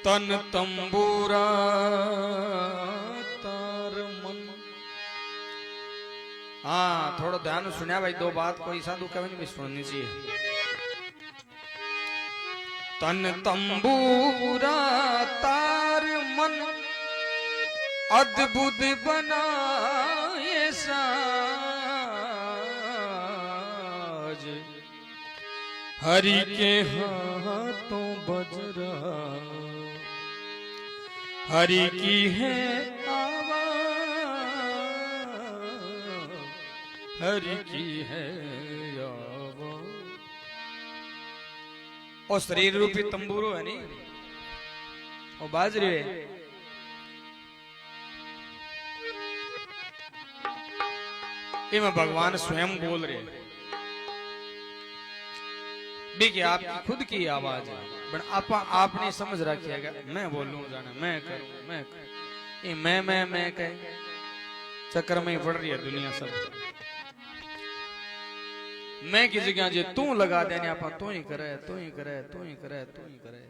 तन तंबूरा तार मन। हाँ थोड़ा ध्यान सुनिया भाई, दो बात कोई साधु कभी नहीं सुननी चाहिए। तन तंबूरा तार मन अद्भुत बनाए साज, हरि के हाथों बजरा हरि की है आवाज, हरि की है आवाज। और शरीर रूपी तंबूरो है नहीं, और बाजरे इनमें भगवान स्वयं बोल रहे हैं। देखिए आपकी खुद की आवाज है, पर आपने समझ रखिएगा मैं बोलूं जाना, मैं करूं, मैं करूं। ये मैं कह चक्कर में ही पड़ रही है दुनिया सब। मैं की जगह जो तू लगा देने आप तू ही करे, तू ही करे, तू ही करे, तू ही करे,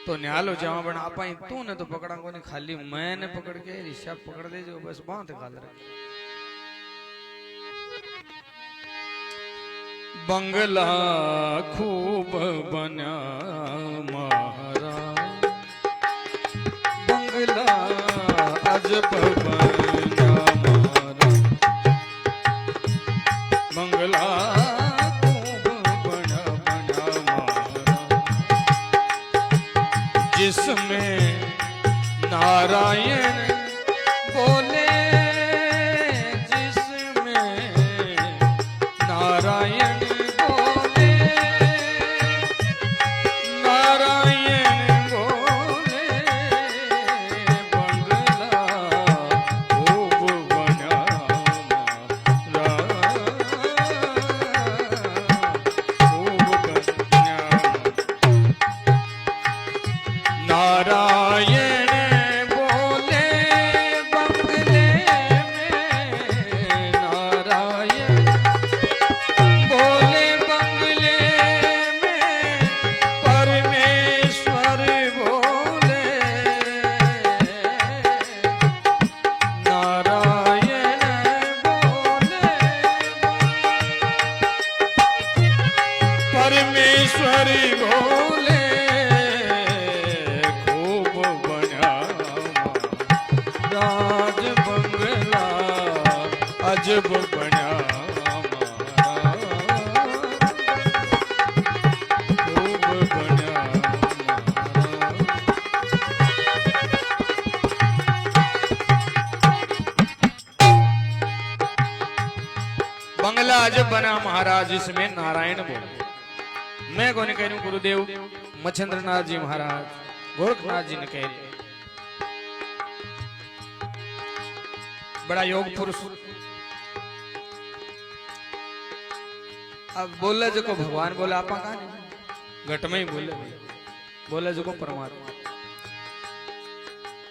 तो न्यालो जावा बना आप तू ने तो पकड़ा को नहीं, खाली मैंने पकड़ के ऋषभ पकड़ दे जो बस बांध खाल रहे। बंगला खूब बना महाराज, बंगला अजब बना महाराज, बंगला खूब बना महाराज, जिसमें नारायण बोले, जिसमें नारायण अजब बना खूब बना। बंगला अजब बना महाराज, इसमें नारायण बोले। मैं को नहीं कह रही हूं, गुरुदेव मच्छिंद्रनाथ जी महाराज, गोरखनाथ जी ने कह रही, बड़ा योग पुरुष। अब बोले जो को भगवान बोले, आपा कहा नहीं घट में ही बोले, बोले जो को परमात्मा।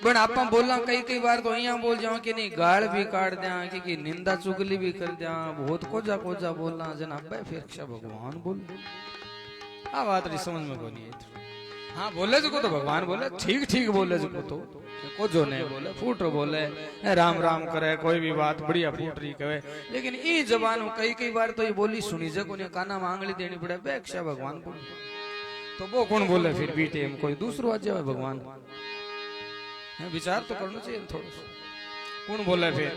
बट आपा बोलना कई कई बार तो यहाँ बोल जाओ कि नहीं, गाड़ भी काट दिया कि निंदा चुगली भी कर दिया, बहुत कोजा कोजा बोलना जन अब फिर अच्छा भगवान बोल। आ बात नहीं समझ में को नहीं है। हाँ बोले जो को तो भगवान बोले, ठीक ठीक बोले जो को तो को जो नहीं बोले, फूट बोले, राम राम करे, कोई भी बात बढ़िया फूट रही कहे। लेकिन ये जबान कई कई बार तो ये बोली सुनी जगो ने काना मांगली देनी पड़े, बेक्षा भगवान बोले तो वो कौन बोले फिर बीटे हम कोई दूसरो आ जाए भगवान। विचार तो करना चाहिए थोड़ा सा, कौन बोले फिर।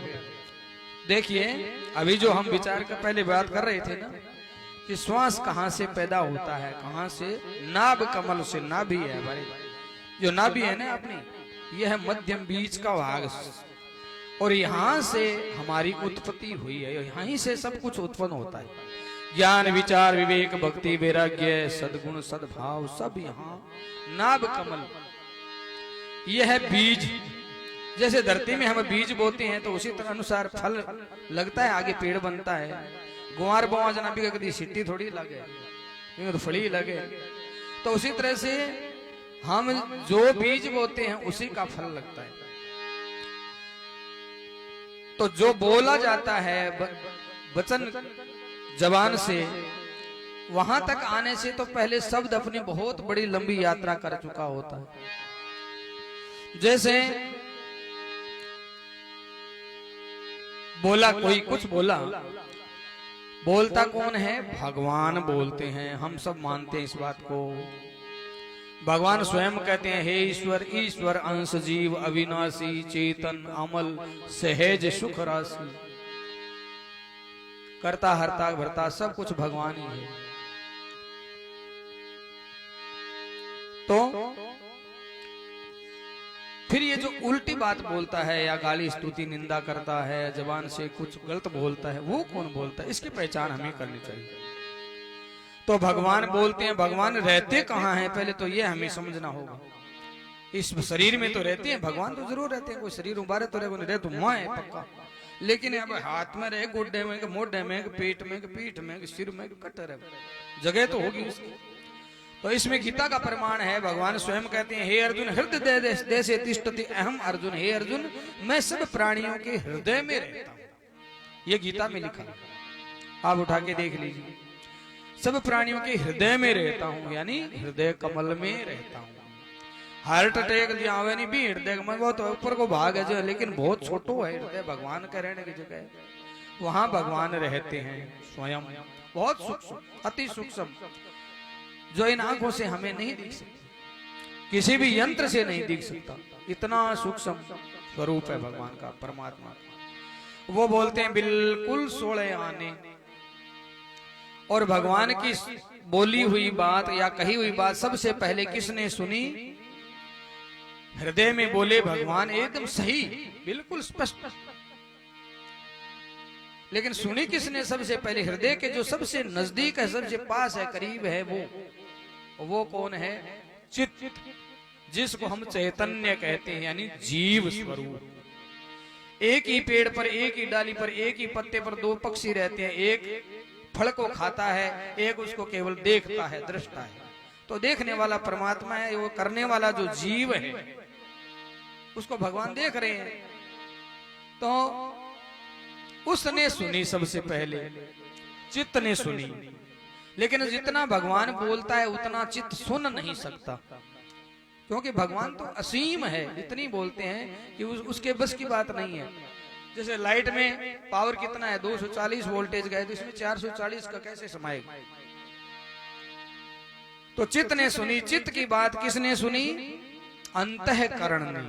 देखिए अभी जो हम विचार का पहले बात कर रहे थे ना कि श्वास कहाँ से पैदा होता है, कहाँ से, नाभ कमल से। नाभि है भाई, जो नाभि है ना अपनी, यह है मध्यम बीज का भाग, और यहाँ से हमारी उत्पत्ति हुई है, यहाँ ही से सब कुछ उत्पन्न होता है। ज्ञान विचार विवेक भक्ति वैराग्य सद्गुण सद्भाव सब यहाँ नाभ कमल, यह है बीज। जैसे धरती में हम बीज बोते हैं तो उसी तरह अनुसार फल लगता है, आगे पेड़ बनता है। गुआर बोआ जना भी कभी सिट्टी थोड़ी लगे, तो फली लगे। तो उसी तरह से हम जो बीज बोते हैं उसी का फल लगता है। तो जो बोला जाता है वचन जबान से, वहां तक आने से तो पहले शब्द अपनी बहुत बड़ी लंबी यात्रा कर चुका होता है। जैसे बोला, कोई कुछ बोला, बोलता कौन है? भगवान बोलते हैं। हम सब मानते हैं इस बात को। भगवान स्वयं कहते हैं, हे ईश्वर, ईश्वर अंश जीव अविनाशी चेतन अमल सहज सुख राशि, करता हरता भरता सब कुछ भगवान ही है। तो फिर ये जो उल्टी बात बोलता है या गाली स्तुति निंदा करता है, जबान से कुछ गलत बोलता है, वो कौन बोलता है? इसकी पहचान हमें करनी चाहिए। तो भगवान बोलते हैं, भगवान रहते कहाँ हैं? पहले तो ये हमें समझना होगा। इस शरीर में तो रहते हैं भगवान, तो जरूर रहते हैं। कोई शरीर उबारे तो रहे तो माँ है पक्का, लेकिन अब हाथ में रहे, गुड्डे में, मोढे में, पेट में, पीठ में, सिर में, कट्टर है, जगह तो होगी उसकी। तो इसमें गीता का प्रमाण है। भगवान स्वयं कहते हैं, हे अर्जुन, हृदय देशे तिष्ठति अहम अर्जुन। हे अर्जुन, मैं सब प्राणियों के हृदय में रहता हूं। ये गीता में लिखा, आप उठा के देख लीजिए। सब प्राणियों के हृदय में रहता हूं, यानी हृदय कमल में रहता हूं। हार्ट अटैक जो आवे नहीं भी हृदय में, बहुत ऊपर को भाग है जो, लेकिन बहुत छोटो है हृदय। भगवान का रहने की जगह, वहां भगवान रहते हैं स्वयं, बहुत सूक्ष्म, अति सूक्ष्म, जो इन आंखों से हमें नहीं दिख सकता, किसी भी यंत्र से नहीं दिख सकता। इतना सूक्ष्म स्वरूप है भगवान का, परमात्मा का। वो बोलते हैं बिल्कुल 16 आने। और भगवान की बोली हुई बात या कही हुई बात सबसे पहले किसने सुनी? हृदय में बोले भगवान, एकदम सही, बिल्कुल स्पष्ट। लेकिन सुनी किसने सबसे पहले? हृदय के जो सबसे नजदीक है, सबसे पास है, करीब है, वो कौन है? चित्त, जिसको हम चैतन्य कहते हैं, यानी जीव स्वरूप। एक ही पेड़ पर, एक ही डाली पर, एक ही पत्ते पर दो पक्षी रहते हैं। एक फल को खाता है, एक उसको केवल देखता है, दृष्टा है। तो देखने वाला परमात्मा है, वो करने वाला जो जीव है उसको भगवान देख रहे हैं। तो उसने सुनी सबसे पहले, चित्त ने सुनी। लेकिन जितना भगवान बोलता है उतना चित्त सुन नहीं सकता, क्योंकि भगवान तो असीम है। इतनी बोलते हैं कि उसके बस की बात नहीं है। जैसे लाइट में पावर कितना है? 240 वोल्टेज गए, तो इसमें 440 का कैसे समाएगा? तो चित्त ने सुनी। चित्त की बात किसने सुनी? अंतःकरण ने।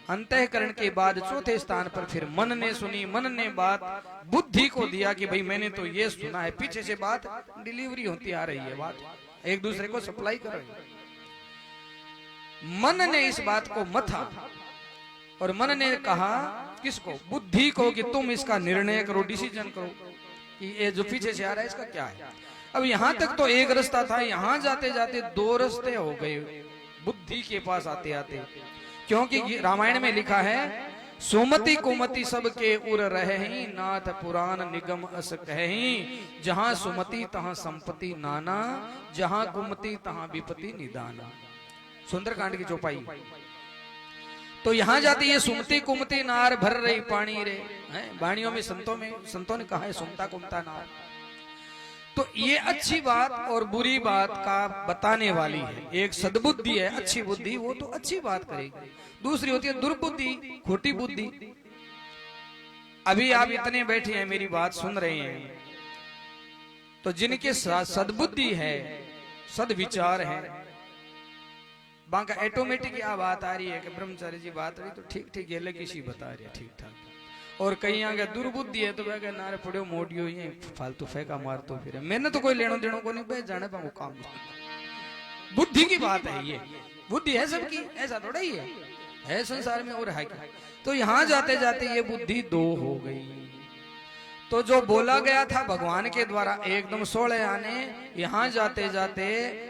अंतःकरण के बाद चौथे स्थान पर फिर मन ने सुनी। मन ने बात बुद्धि को दिया कि भाई मैंने तो ये सुना है, पीछे से बात डिलीवरी होती आ रही है, बात एक दूसरे को सप्लाई कर रही है। मन ने इस बात को मथा और मन ने कहा, किसको? बुद्धि को, कि तुम इसका निर्णय करो, डिसीजन करो कि ये जो पीछे से आ रहा है इसका क्या है। अब यहां तक तो एक रास्ता था, यहां जाते जाते दो रास्ते हो गए बुद्धि के पास आते आते। क्योंकि रामायण में लिखा है, सुमति कुमति सबके उर रहहि, नाथ पुराण निगम अस कहहि। जहां सुमति तहां संपत्ति नाना, जहां कुमति तहां विपत्ति निदाना। सुंदरकांड की चौपाई। तो यहां जाते ये सुमति कुमति नार भर रही पानी रे, वाणियों में संतों ने कहा है सुमता कुमता नार। तो ये अच्छी बात और बुरी बात का बताने वाली है। एक सद्बुद्धि है, अच्छी बुद्धि, वो तो अच्छी बात करेगी। दूसरी होती है दुर्बुद्धि, खोटी बुद्धि। अभी आप इतने बैठे हैं, मेरी बात सुन रहे हैं, तो जिनके सद्बुद्धि है, सद्विचार है, बाका ऑटोमेटिक क्या बात आ रही है कि ब्रह्मचारी जी बात रही तो ठीक ठीक ये लगी सी बता रही है, ठीक ठाक। और कहीं आगे दुर्बुद्धि है तो वह नारे पड़ो मोटियो ये फालतू फेंका मार तो फिर मैंने तो कोई लेनो देनो को नहीं, बे जाने पर वो काम। बुद्धि की बात है ये, बुद्धि है सबकी, ऐसा थोड़ा ही है संसार में और है क्या। तो यहां जाते जाते ये बुद्धि दो हो गई। तो जो बोला गया था भगवान के द्वारा एकदम 16 आने, यहाँ जाते जाते,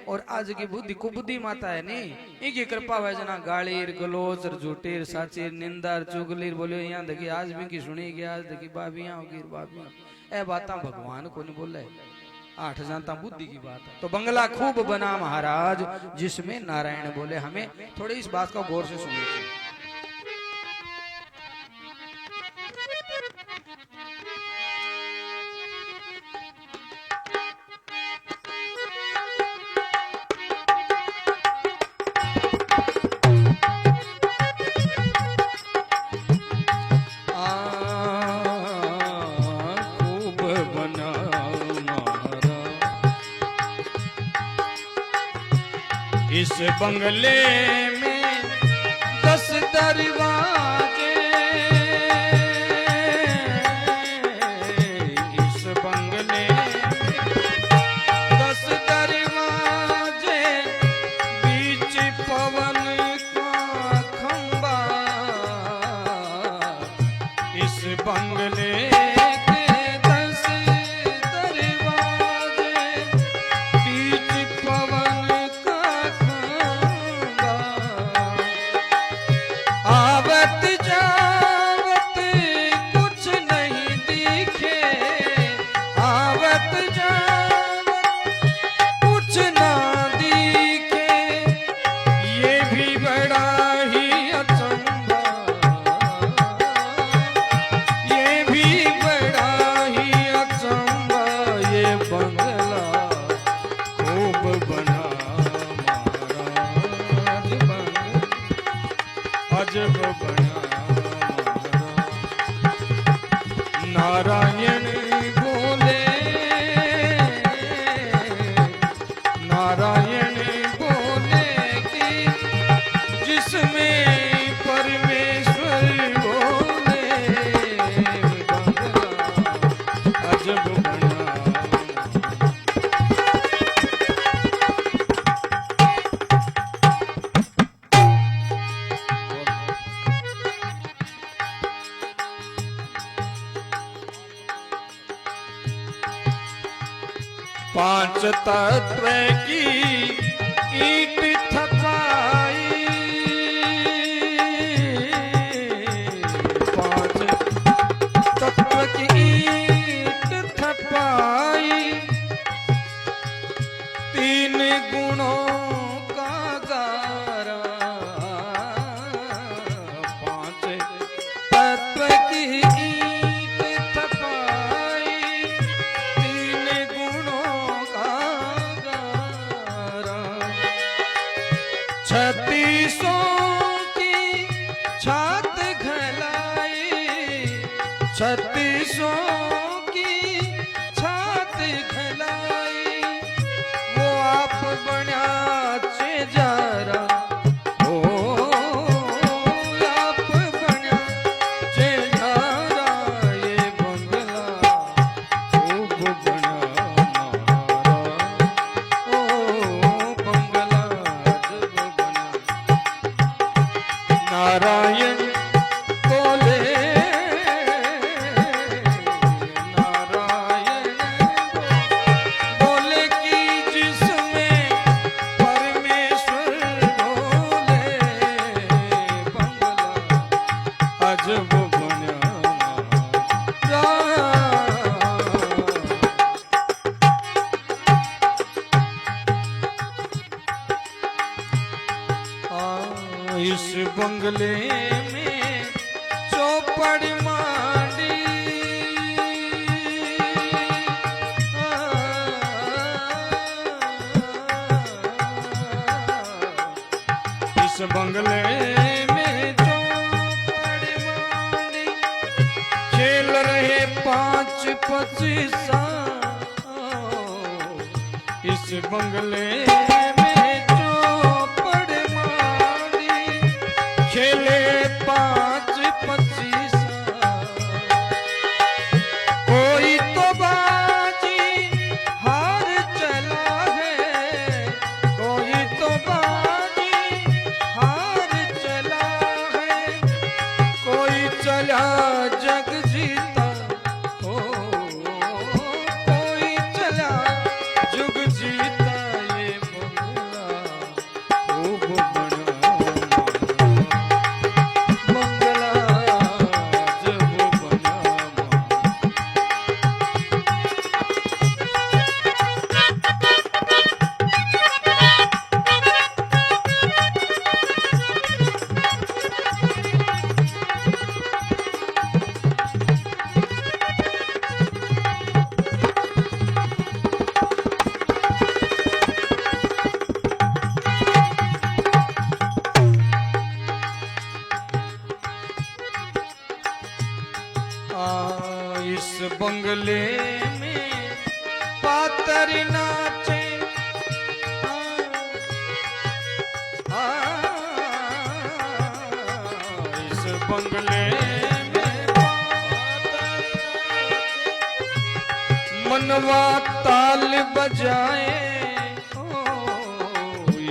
और आज की बुद्धि कुबुद्धि माता है नहीं, इनकी कृपा है जना गालीर गलोच झूठेर साचीर निंदार चुगलीर बोले यहाँ देखी आज भी की सुनी गया, आज देखी बाबियां होगी बाबियां, ए बात भगवान को नहीं बोले, 8 जानता बुद्धि की बात है। तो बंगला खूब बना महाराज जिसमें नारायण बोले। हमें थोड़ी इस बात को गौर से सुनिए। इस बंगले में 10 दरवाजे, इस बंगले में 10 दरवाजे, बीच पवन का खंबा, इस बंगले नारायण बोले, नारायण बोले कि जिसमें परमेश्वर बोले, बंगला अजब बना। पांच तत्व की ईंट थपाई, पांच तत्व की ईंट थपाई, 3 गुणों का गारा, 5 तत्व की ईंट थपाई, 3 गुणों का गारा, 36 की छात घलाई, 36 की छात घलाई, वो आप बना चे जारा, ओ आप बना चे जारा, ये बंगला खूब बना मारा, ओ बंगला जब बना। नारायण बोले, नारायण बोले कि जिसमें परमेश्वर बोले, बंगला अजब बना मारा। इस बंगले में चौपड़ मांडी, इस बंगले में चौपड़ मांडी, खेल रहे 5 पचीसा, इस बंगले में चौपड़ मांडी, खेले 5 पचीसा, कोई तो बाजी हार चला है, कोई तो बाजी हार चला है, कोई चला जग जीता, ओ कोई चला जुग जीता, ये बंगला बंगले में मनवा ताल बजाए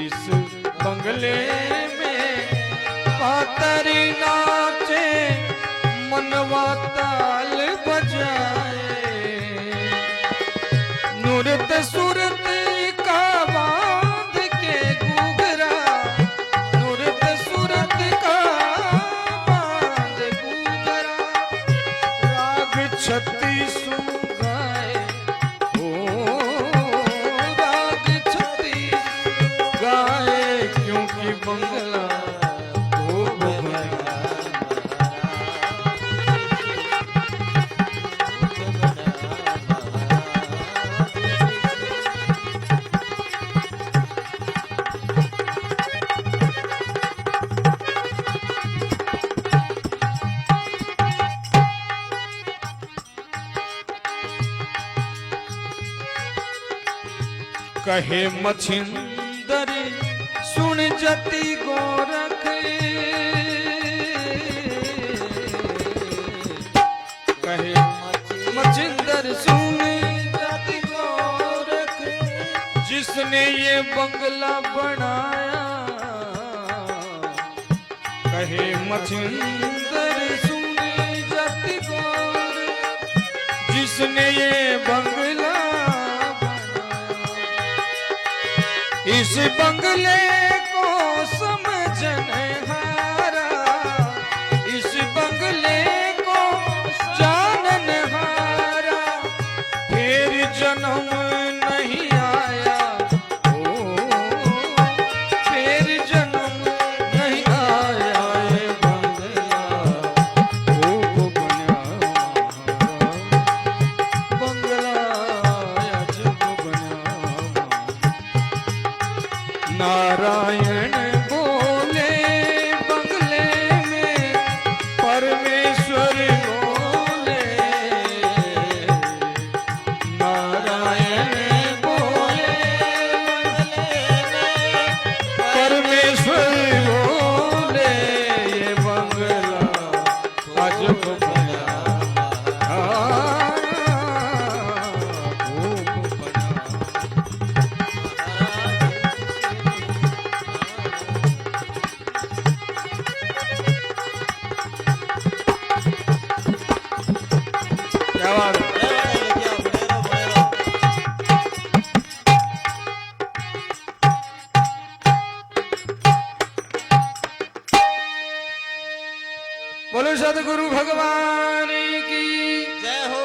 इस बंगले में पातरी नाचे मनवा ताल बजाए नूरत सूरत का बांध के घूघरा नूरत सूरत का बांध घूघरा राग छत्तीस गाए ओ राग छत्तीस गाए क्योंकि बंगला खूब बना कहे मछिंदर सुन जति गोरख कहे मछिंदर सुन जति गोरख जिसने ये बंगला बनाया कहे मछिंदर सुन जति गोरख जिसने ये बंगला इस बंगले को समझन हारा इस बंगले को जानन हारा फिर जन्म नहीं आया ओ फिर जन्म नहीं आया ये बंगला खूब बना बंगला अजब बना नारायण बोले बंगले में परमेश्वर बोले नारायण बोले परमेश्वर बोले ये बंगला अजब बना खूब बना बोलो सद्गुरु भगवान की जय हो।